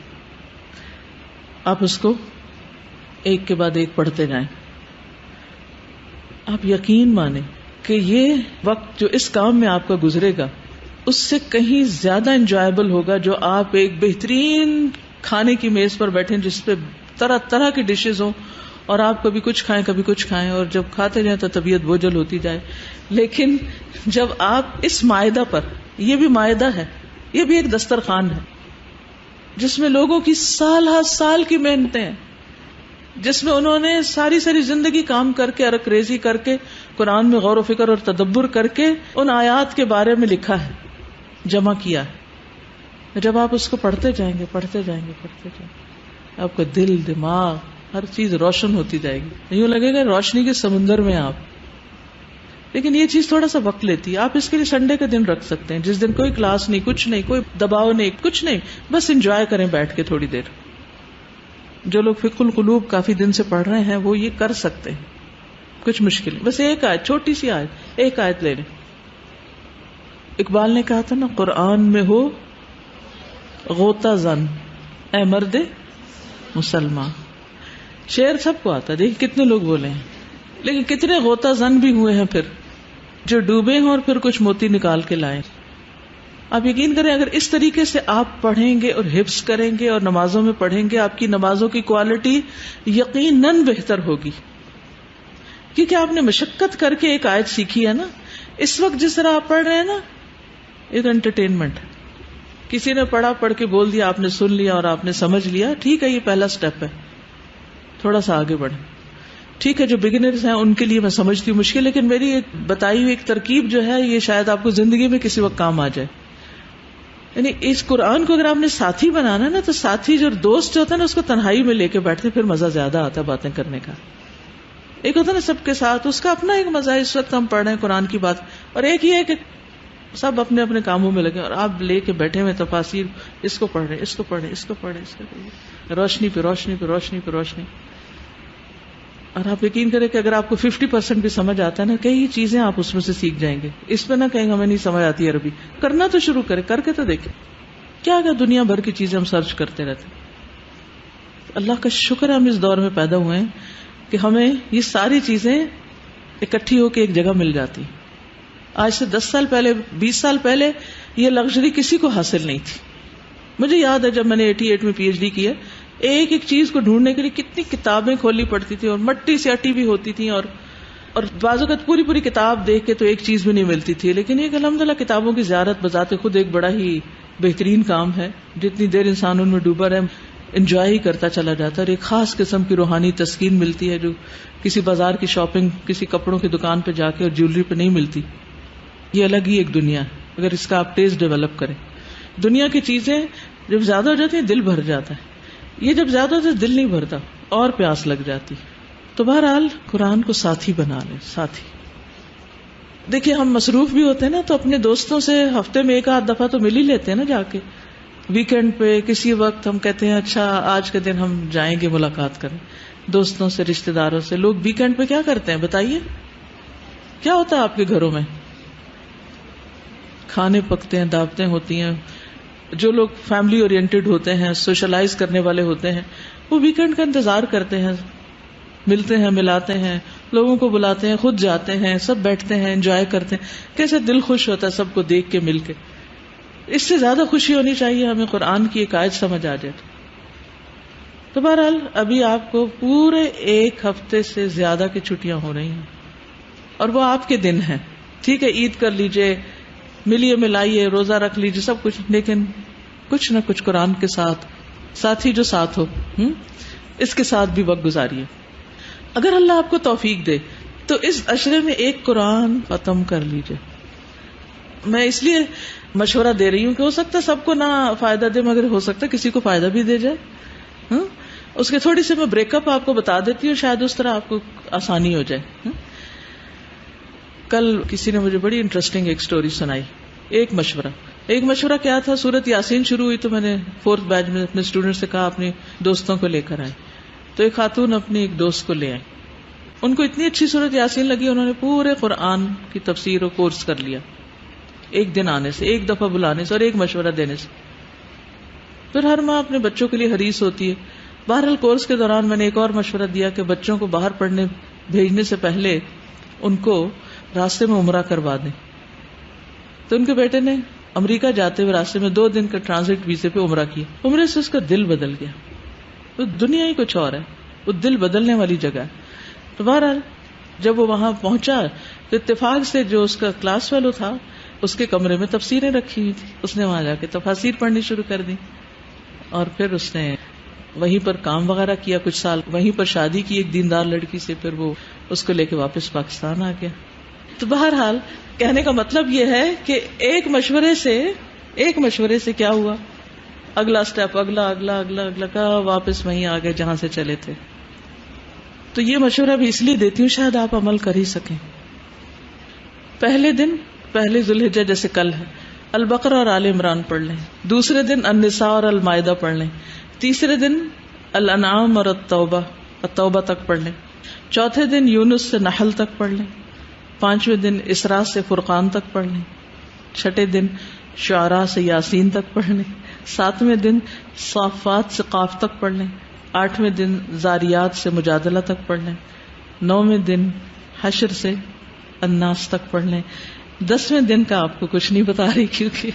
آپ اس کو ایک کے بعد ایک پڑھتے جائیں. آپ یقین مانیں کہ یہ وقت جو اس کام میں آپ کا گزرے گا اس سے کہیں زیادہ انجوائبل ہوگا جو آپ ایک بہترین کھانے کی میز پر بیٹھیں جس پہ طرح طرح کی ڈشز ہوں، اور آپ کبھی کچھ کھائیں کبھی کچھ کھائیں، اور جب کھاتے جائیں تو طبیعت بوجھل ہوتی جائے. لیکن جب آپ اس مائدہ پر، یہ بھی مائدہ ہے، یہ بھی ایک دسترخوان ہے جس میں لوگوں کی سال ہر سال کی محنتیں ہیں، جس میں انہوں نے ساری زندگی کام کر کے عرق ریزی کر کے قرآن میں غور و فکر اور تدبر کر کے ان آیات کے بارے میں لکھا ہے، جمع کیا ہے. جب آپ اس کو پڑھتے جائیں گے پڑھتے جائیں گے پڑھتے جائیں گے، آپ کا دل دماغ ہر چیز روشن ہوتی جائے گی، یوں لگے گا روشنی کے سمندر میں آپ. لیکن یہ چیز تھوڑا سا وقت لیتی ہے. آپ اس کے لیے سنڈے کا دن رکھ سکتے ہیں جس دن کوئی کلاس نہیں، کچھ نہیں، کوئی دباؤ نہیں، کچھ نہیں، بس انجوائے کریں بیٹھ کے تھوڑی دیر. جو لوگ فقہ القلوب کافی دن سے پڑھ رہے ہیں وہ یہ کر سکتے ہیں، کچھ مشکل نہیں، بس ایک آیت، چھوٹی سی آیت، ایک آیت لے لیں. اقبال نے کہا تھا نا، قرآن میں ہو غوطہ زن اے مرد مسلمان. شعر سب کو آتا ہے، دیکھیں کتنے لوگ بولے ہیں، لیکن کتنے غوطہ زن بھی ہوئے ہیں پھر جو ڈوبے ہیں اور پھر کچھ موتی نکال کے لائیں. آپ یقین کریں اگر اس طریقے سے آپ پڑھیں گے اور حفظ کریں گے اور نمازوں میں پڑھیں گے، آپ کی نمازوں کی کوالٹی یقیناً بہتر ہوگی، کیونکہ آپ نے مشقت کر کے ایک آیت سیکھی ہے نا. اس وقت جس طرح آپ پڑھ رہے ہیں نا، ایک انٹرٹینمنٹ، کسی نے پڑھا، پڑھ کے بول دیا، آپ نے سن لیا اور آپ نے سمجھ لیا، ٹھیک ہے، یہ پہلا سٹیپ ہے، تھوڑا سا آگے بڑھیں. ٹھیک ہے جو بگنرز ہیں ان کے لیے میں سمجھتی ہوں مشکل، لیکن میری ایک بتائی ہوئی ایک ترکیب جو ہے یہ شاید آپ کو زندگی میں کسی وقت کام آ جائے. یعنی اس قرآن کو اگر آپ نے ساتھی بنانا نا تو ساتھی جو دوست جو ہوتا ہے نا اس کو تنہائی میں لے کے بیٹھتے پھر مزہ زیادہ آتا ہے باتیں کرنے کا. ایک ہوتا ہے نا سب کے ساتھ، اس کا اپنا ایک مزہ ہے، اس وقت ہم پڑھ رہے ہیں قرآن کی بات، اور ایک یہ ہے کہ سب اپنے اپنے کاموں میں لگے اور آپ لے کے بیٹھے ہوئے تفاسیر، اس کو پڑھ رہے، اس کو پڑھ رہے، اس کو پڑھ رہے، اس کو پڑھ رہے، روشنی پہ روشنی پہ روشنی پہ روشنی. اور آپ یقین کریں کہ اگر آپ کو 50% بھی سمجھ آتا ہے نا، کئی چیزیں آپ اس میں سے سیکھ جائیں گے. اس پہ نہ کہیں ہمیں نہیں سمجھ آتی عربی، کرنا تو شروع کریں، کر کے تو دیکھیں. کیا دنیا بھر کی چیزیں ہم سرچ کرتے رہتے. اللہ کا شکر ہے ہم اس دور میں پیدا ہوئے ہیں کہ ہمیں یہ ساری چیزیں اکٹھی ہو کے ایک جگہ مل جاتی. آج سے 10 سال پہلے، 20 سال پہلے یہ لگژری کسی کو حاصل نہیں تھی. مجھے یاد ہے جب میں نے 88 میں PhD کیا، ایک ایک چیز کو ڈھونڈنے کے لیے کتنی کتابیں کھولنی پڑتی تھی، اور مٹی سے اٹی بھی ہوتی تھی، اور بعض اوقات پوری کتاب دیکھ کے تو ایک چیز بھی نہیں ملتی تھی. لیکن یہ الحمدللہ کتابوں کی زیارت بذات خود ایک بڑا ہی بہترین کام ہے. جتنی دیر انسان ان میں ڈوبا رہے انجوائے ہی کرتا چلا جاتا ہے، اور ایک خاص قسم کی روحانی تسکین ملتی ہے جو کسی بازار کی شاپنگ، کسی کپڑوں کی دکان پہ جا کے اور جیولری پہ نہیں ملتی. یہ الگ ہی ایک دنیا ہے اگر اس کا آپ ٹیسٹ ڈیولپ کریں. دنیا کی چیزیں جب زیادہ ہو جاتی ہیں دل بھر جاتا ہے، یہ جب زیادہ ہوتا ہے دل نہیں بھرتا اور پیاس لگ جاتی. تو بہرحال قرآن کو ساتھی بنا لیں. ساتھی دیکھیے ہم مصروف بھی ہوتے ہیں نا، تو اپنے دوستوں سے ہفتے میں 1 آدھ دفعہ تو مل ہی لیتے ہیں نا جا کے. ویکینڈ پہ کسی وقت ہم کہتے ہیں اچھا آج کے دن ہم جائیں گے ملاقات کریں دوستوں سے، رشتہ داروں سے. لوگ ویکینڈ پہ کیا کرتے ہیں بتائیے؟ کیا ہوتا ہے آپ کے گھروں میں؟ کھانے پکتے ہیں، دعوتیں ہوتی ہیں. جو لوگ فیملی اورینٹڈ ہوتے ہیں، سوشلائز کرنے والے ہوتے ہیں، وہ ویکینڈ کا انتظار کرتے ہیں، ملتے ہیں، ملاتے ہیں، لوگوں کو بلاتے ہیں، خود جاتے ہیں، سب بیٹھتے ہیں، انجوائے کرتے ہیں. کیسے دل خوش ہوتا ہے سب کو دیکھ کے، مل کے. اس سے زیادہ خوشی ہونی چاہیے ہمیں قرآن کی ایک آیت سمجھ آ جائے. تو بہرحال ابھی آپ کو پورے 1 ہفتے سے زیادہ کی چھٹیاں ہو رہی ہیں، اور وہ آپ کے دن ہیں. ٹھیک ہے، عید کر لیجئے، ملیے ملائیے، روزہ رکھ لیجئے، سب کچھ، لیکن کچھ نہ کچھ قرآن کے ساتھ ہی جو ساتھ ہو، اس کے ساتھ بھی وقت گزاریے. اگر اللہ آپ کو توفیق دے تو اس عشرے میں 1 قرآن ختم کر لیجئے. میں اس لیے مشورہ دے رہی ہوں کہ ہو سکتا ہے سب کو نہ فائدہ دے، مگر ہو سکتا ہے کسی کو فائدہ بھی دے جائے. اس کے تھوڑی سی میں بریک اپ آپ کو بتا دیتی ہوں، شاید اس طرح آپ کو آسانی ہو جائے. کل کسی نے مجھے بڑی انٹرسٹنگ ایک سٹوری سنائی. ایک مشورہ کیا تھا، سورت یاسین شروع ہوئی تو میں نے 4th بیچ میں اپنے اسٹوڈنٹ سے کہا اپنے دوستوں کو لے کر آئے. تو ایک خاتون اپنے ایک دوست کو لے آئی. ان کو اتنی اچھی سورت یاسین لگی، انہوں نے پورے قرآن کی تفسیر و کورس کر لیا، ایک دن آنے سے، ایک دفعہ بلانے سے، اور ایک مشورہ دینے سے. پھر ہر ماں اپنے بچوں کے لیے حریص ہوتی ہے. بہرحال کورس کے دوران میں نے ایک اور مشورہ دیا کہ بچوں کو باہر پڑھنے بھیجنے سے پہلے ان کو راستے میں عمرہ کروا دیں. تو ان کے بیٹے نے امریکہ جاتے ہوئے راستے میں 2 دن کا ٹرانزٹ ویزے پہ عمرہ کیا. عمرے سے اس کا دل بدل گیا. وہ دنیا ہی کچھ اور ہے، وہ دل بدلنے والی جگہ ہے. تو بہرحال جب وہ وہاں پہنچا تو اتفاق سے جو اس کا کلاس فیلو تھا اس کے کمرے میں تفسیریں رکھی ہوئی تھی. اس نے وہاں جا کے تفاسیر پڑھنی شروع کر دی، اور پھر اس نے وہیں پر کام وغیرہ کیا کچھ سال. وہیں پر شادی کی ایک دیندار لڑکی سے، پھر وہ اس کو لے کے واپس پاکستان آ گیا. تو بہرحال کہنے کا مطلب یہ ہے کہ ایک مشورے سے کیا ہوا، اگلا سٹیپ، اگلا کا واپس وہیں آ گئے جہاں سے چلے تھے. تو یہ مشورہ بھی اس لیے دیتی ہوں شاید آپ عمل کر ہی سکیں. پہلے ذوالحجہ جیسے کل ہے، البقرہ اور آل عمران پڑھ لیں. دوسرے دن النساء اور المائدہ پڑھ لیں. تیسرے دن الانعام اور التوبہ تک پڑھ لیں. چوتھے دن یونس سے نحل تک پڑھ لیں. 5ویں دن اسراء سے فرقان تک پڑھ لیں. 6 دن شعراء سے یاسین تک پڑھ لیں. 7ویں دن صافات سے قاف تک پڑھ لیں. 8ویں دن زاریات سے مجادلہ تک پڑھ لیں. 9ویں دن حشر سے الناس تک پڑھ لیں. 10ویں دن کا آپ کو کچھ نہیں بتا رہی کیونکہ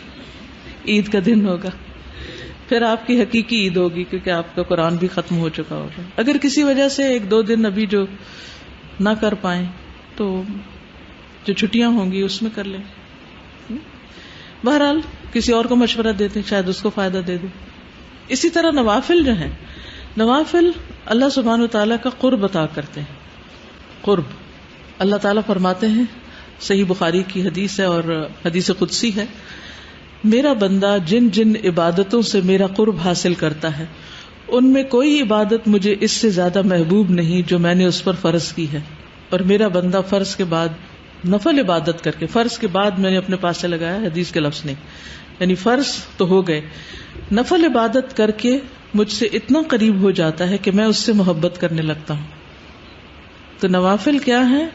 عید کا دن ہوگا، پھر آپ کی حقیقی عید ہوگی کیونکہ آپ کا قرآن بھی ختم ہو چکا ہوگا. اگر کسی وجہ سے 1-2 دن ابھی جو نہ کر پائیں تو جو چھٹیاں ہوں گی اس میں کر لیں. بہرحال کسی اور کو مشورہ دیتے شاید اس کو فائدہ دے دے. اسی طرح نوافل جو ہیں، نوافل اللہ سبحانہ وتعالیٰ کا قرب عطا کرتے ہیں. قرب اللہ تعالیٰ فرماتے ہیں، صحیح بخاری کی حدیث ہے اور حدیث قدسی ہے، میرا بندہ جن جن عبادتوں سے میرا قرب حاصل کرتا ہے ان میں کوئی عبادت مجھے اس سے زیادہ محبوب نہیں جو میں نے اس پر فرض کی ہے. اور میرا بندہ فرض کے بعد نفل عبادت کر کے، فرض کے بعد میں نے اپنے پاس سے لگایا حدیث کے لفظ نہیں، یعنی فرض تو ہو گئے، نفل عبادت کر کے مجھ سے اتنا قریب ہو جاتا ہے کہ میں اس سے محبت کرنے لگتا ہوں. تو نوافل کیا ہے؟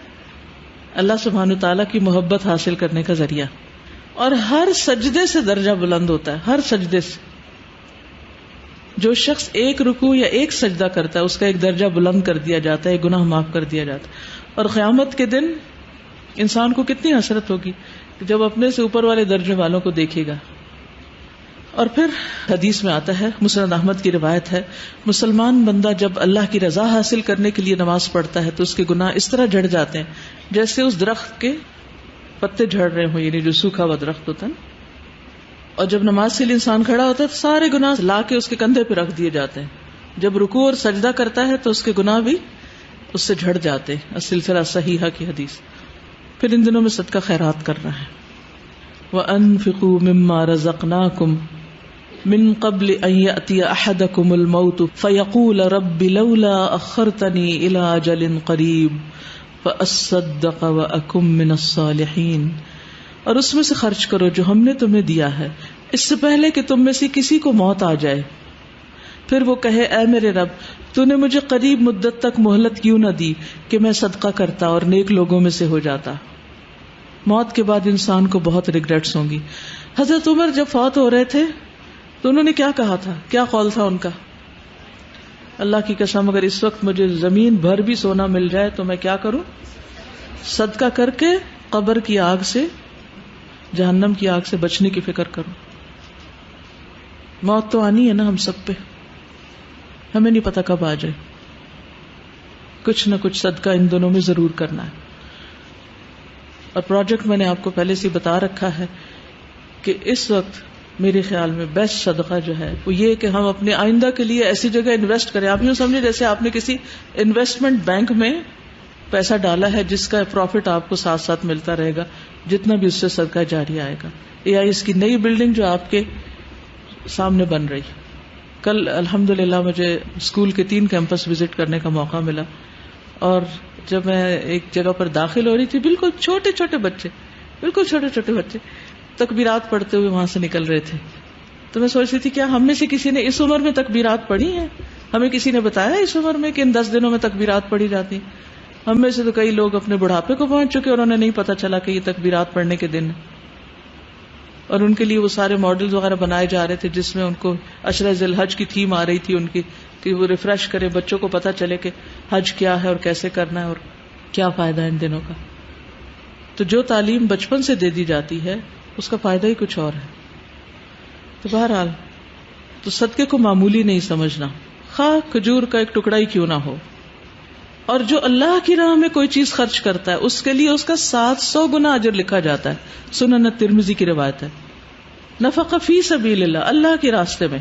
اللہ سبحانہ تعالیٰ کی محبت حاصل کرنے کا ذریعہ. اور ہر سجدے سے درجہ بلند ہوتا ہے، ہر سجدے سے. جو شخص 1 رکوع یا 1 سجدہ کرتا ہے اس کا ایک درجہ بلند کر دیا جاتا ہے، ایک گناہ معاف کر دیا جاتا ہے. اور قیامت کے دن انسان کو کتنی حسرت ہوگی جب اپنے سے اوپر والے درجے والوں کو دیکھے گا. اور پھر حدیث میں آتا ہے، مسند احمد کی روایت ہے، مسلمان بندہ جب اللہ کی رضا حاصل کرنے کے لیے نماز پڑھتا ہے تو اس کے گناہ اس طرح جھڑ جاتے ہیں جیسے اس درخت کے پتے جھڑ رہے ہوں، یعنی جو سوکھا ہوا درخت ہوتا ہے. اور جب نماز کے لیے انسان کھڑا ہوتا ہے تو سارے گناہ لا کے اس کے کندھے پہ رکھ دیے جاتے ہیں. جب رکوع اور سجدہ کرتا ہے تو اس کے گناہ بھی اس سے جھڑ جاتے ہیں. السلسلہ صحیحہ کی حدیث. پھر ان دنوں میں صدقہ خیرات کرنا ہے. وَأَنفِقُوا مِمَّا رَزَقْنَاكُمْ من قبل ان يأتي احدكم الموت فيقول رب لولا اخرتني الى اجل قريب فاصدق واكن من الصالحين. اور اس میں سے خرچ کرو جو ہم نے تمہیں دیا ہے اس سے پہلے کہ تم میں سے کسی کو موت آ جائے، پھر وہ کہے اے میرے رب تو نے مجھے قریب مدت تک مہلت کیوں نہ دی کہ میں صدقہ کرتا اور نیک لوگوں میں سے ہو جاتا. موت کے بعد انسان کو بہت ریگریٹس ہوں گی. حضرت عمر جب فوت ہو رہے تھے تو انہوں نے کیا کہا تھا, کیا قول تھا ان کا؟ اللہ کی قسم اگر اس وقت مجھے زمین بھر بھی سونا مل جائے تو میں کیا کروں؟ صدقہ کر کے قبر کی آگ سے, جہنم کی آگ سے بچنے کی فکر کروں. موت تو آنی ہے نا ہم سب پہ, ہمیں نہیں پتا کب آ جائے. کچھ نہ کچھ صدقہ ان دونوں میں ضرور کرنا ہے. اور پروجیکٹ میں نے آپ کو پہلے سے بتا رکھا ہے کہ اس وقت میرے خیال میں بیسٹ صدقہ جو ہے وہ یہ کہ ہم اپنے آئندہ کے لیے ایسی جگہ انویسٹ کریں. آپ یوں سمجھے جیسے آپ نے کسی انویسٹمنٹ بینک میں پیسہ ڈالا ہے جس کا پروفٹ آپ کو ساتھ ساتھ ملتا رہے گا, جتنا بھی اس سے صدقہ جاری آئے گا. یا اس کی نئی بلڈنگ جو آپ کے سامنے بن رہی. کل الحمدللہ مجھے اسکول کے 3 کیمپس وزٹ کرنے کا موقع ملا, اور جب میں ایک جگہ پر داخل ہو رہی تھی, بالکل چھوٹے چھوٹے بچے تکبیرات پڑھتے ہوئے وہاں سے نکل رہے تھے. تو میں سوچ رہی تھی کیا ہم میں سے کسی نے اس عمر میں تکبیرات پڑھی ہیں؟ ہمیں کسی نے بتایا اس عمر میں کہ ان 10 دنوں میں تکبیرات پڑھی جاتی ہیں؟ ہم میں سے تو کئی لوگ اپنے بڑھاپے کو پہنچ چکے اور انہیں نہیں پتا چلا کہ یہ تکبیرات پڑھنے کے دن ہیں. اور ان کے لیے وہ سارے ماڈلز وغیرہ بنائے جا رہے تھے جس میں ان کو عشرہ ذی الحج کی تھیم آ رہی تھی ان کی, کہ وہ ریفریش کرے, بچوں کو پتا چلے کہ حج کیا ہے اور کیسے کرنا ہے اور کیا فائدہ ہے ان دنوں کا. تو جو تعلیم بچپن سے دے دی جاتی ہے اس کا فائدہ ہی کچھ اور ہے. تو بہرحال تو صدقے کو معمولی نہیں سمجھنا, خواہ کھجور کا ایک ٹکڑا ہی کیوں نہ ہو. اور جو اللہ کی راہ میں کوئی چیز خرچ کرتا ہے اس کے لیے اس کا 700 گنا اجر لکھا جاتا ہے. سنن ترمذی کی روایت ہے. نفقہ فی سبیل اللہ, اللہ کے راستے میں,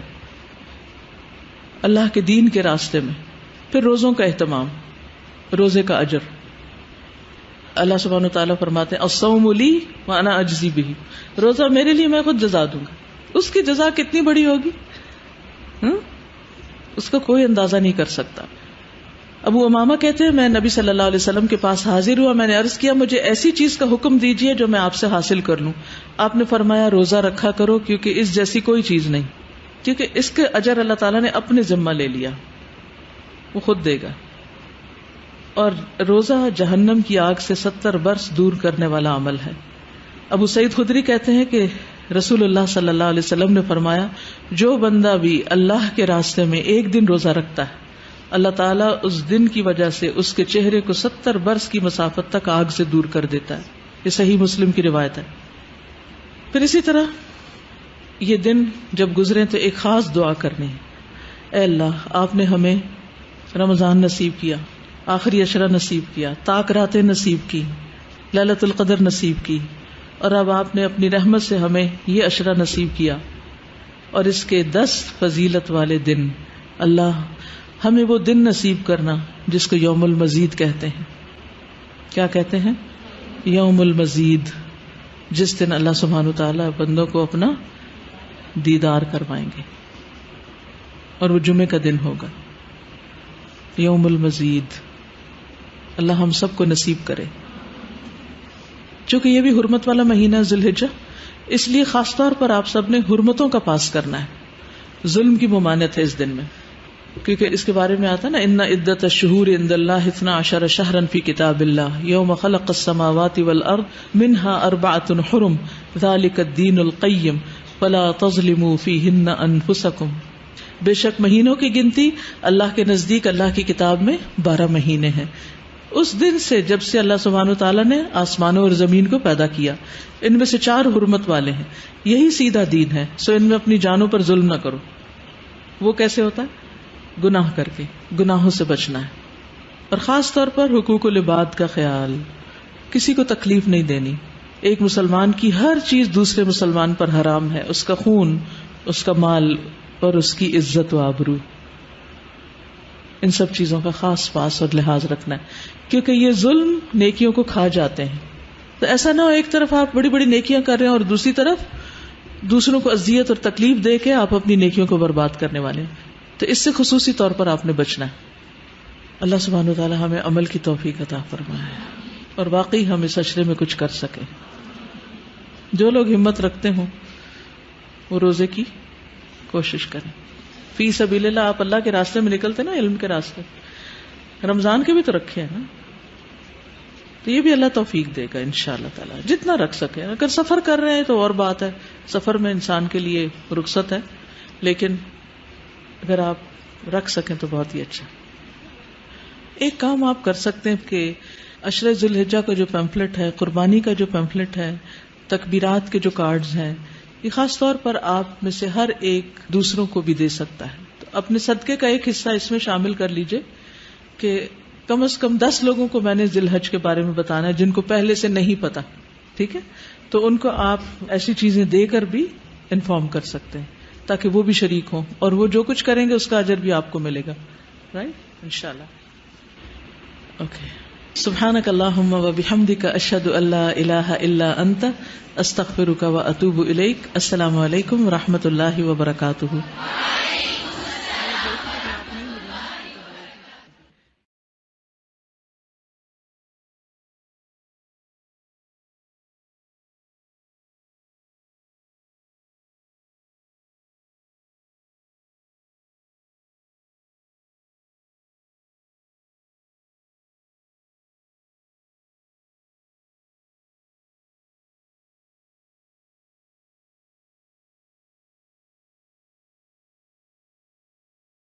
اللہ کے دین کے راستے میں. پھر روزوں کا اہتمام, روزے کا اجر. اللہ سبحانہ وتعالیٰ فرماتے ہیں الصوم لی وانا اجزی بہ, روزہ میرے لیے میں خود جزا دوں گا. اس کی جزا کتنی بڑی ہوگی اس کا کوئی اندازہ نہیں کر سکتا. ابو امامہ کہتے ہیں میں نبی صلی اللہ علیہ وسلم کے پاس حاضر ہوا, میں نے عرض کیا مجھے ایسی چیز کا حکم دیجئے جو میں آپ سے حاصل کر لوں. آپ نے فرمایا روزہ رکھا کرو کیونکہ اس جیسی کوئی چیز نہیں, کیونکہ اس کے اجر اللہ تعالیٰ نے اپنے ذمہ لے لیا, وہ خود دے گا. اور روزہ جہنم کی آگ سے 70 برس دور کرنے والا عمل ہے. ابو سعید خدری کہتے ہیں کہ رسول اللہ صلی اللہ علیہ وسلم نے فرمایا جو بندہ بھی اللہ کے راستے میں ایک دن روزہ رکھتا ہے اللہ تعالیٰ اس دن کی وجہ سے اس کے چہرے کو 70 برس کی مسافت تک آگ سے دور کر دیتا ہے. یہ صحیح مسلم کی روایت ہے. پھر اسی طرح یہ دن جب گزرے تو ایک خاص دعا کرنی ہے. اے اللہ آپ نے ہمیں رمضان نصیب کیا, آخری عشرہ نصیب کیا, طاق راتیں نصیب کی, لیلۃ القدر نصیب کی, اور اب آپ نے اپنی رحمت سے ہمیں یہ عشرہ نصیب کیا اور اس کے 10 فضیلت والے دن. اللہ ہمیں وہ دن نصیب کرنا جس کو یوم المزید کہتے ہیں. کیا کہتے ہیں؟ یوم المزید, جس دن اللہ سبحانہ وتعالی بندوں کو اپنا دیدار کروائیں گے, اور وہ جمعے کا دن ہوگا. یوم المزید اللہ ہم سب کو نصیب کرے. چونکہ یہ بھی حرمت والا مہینہ ہے ذی الحجہ, اس لیے خاص طور پر آپ سب نے حرمتوں کا پاس کرنا ہے. ظلم کی ممانعت ہے اس دن میں, کیونکہ اس کے بارے میں آتا نا ان عدت الشہور عند اللہ 12 شہرا فی کتاب اللہ یوم خلق السماوات والارض منها 4 حرم ذلک الدین القیم فلا تظلموا فیہن انفسکم. بے شک مہینوں کی گنتی اللہ کے نزدیک اللہ کی کتاب میں 12 مہینے ہیں. اس دن سے جب سے اللہ سبحانہ وتعالیٰ نے آسمانوں اور زمین کو پیدا کیا, ان میں سے 4 حرمت والے ہیں. یہی سیدھا دین ہے, سو ان میں اپنی جانوں پر ظلم نہ کرو. وہ کیسے ہوتا ہے؟ گناہ کر کے, گناہوں سے بچنا ہے, اور خاص طور پر حقوق العباد کا خیال, کسی کو تکلیف نہیں دینی. ایک مسلمان کی ہر چیز دوسرے مسلمان پر حرام ہے, اس کا خون, اس کا مال اور اس کی عزت و آبرو. ان سب چیزوں کا خاص پاس اور لحاظ رکھنا ہے, کیونکہ یہ ظلم نیکیوں کو کھا جاتے ہیں. تو ایسا نہ ہو ایک طرف آپ بڑی بڑی نیکیاں کر رہے ہیں اور دوسری طرف دوسروں کو اذیت اور تکلیف دے کے آپ اپنی نیکیوں کو برباد کرنے والے ہیں. تو اس سے خصوصی طور پر آپ نے بچنا ہے. اللہ سبحانہ وتعالی ہمیں عمل کی توفیق عطا فرمائے اور واقعی ہم اس عشرے میں کچھ کر سکیں. جو لوگ ہمت رکھتے ہوں وہ روزے کی کوشش کریں. فی سبیل اللہ, آپ اللہ کے راستے میں نکلتے نا, علم کے راستے. رمضان کے بھی تو رکھے ہیں نا, تو یہ بھی اللہ توفیق دے گا انشاءاللہ تعالی، جتنا رکھ سکے. اگر سفر کر رہے ہیں تو اور بات ہے، سفر میں انسان کے لیے رخصت ہے، لیکن اگر آپ رکھ سکیں تو بہت ہی اچھا. ایک کام آپ کر سکتے ہیں کہ عشرہ ذی الحجہ کا جو پیمفلٹ ہے، قربانی کا جو پیمفلٹ ہے، تکبیرات کے جو کارڈز ہیں، یہ خاص طور پر آپ میں سے ہر ایک دوسروں کو بھی دے سکتا ہے. تو اپنے صدقے کا ایک حصہ اس میں شامل کر لیجئے کہ کم از کم 10 لوگوں کو میں نے ذی الحج کے بارے میں بتانا ہے جن کو پہلے سے نہیں پتا. ٹھیک ہے، تو ان کو آپ ایسی چیزیں دے کر بھی انفارم کر سکتے ہیں تاکہ وہ بھی شریک ہوں، اور وہ جو کچھ کریں گے اس کا اجر بھی آپ کو ملے گا. رائٹ، انشاءاللہ. اوکے، سبحانک اللہم و بحمدک، اشہد ان لا الہ الا انت، استغفرک و اتوب الیک. السلام علیکم و رحمۃ اللہ وبرکاتہ.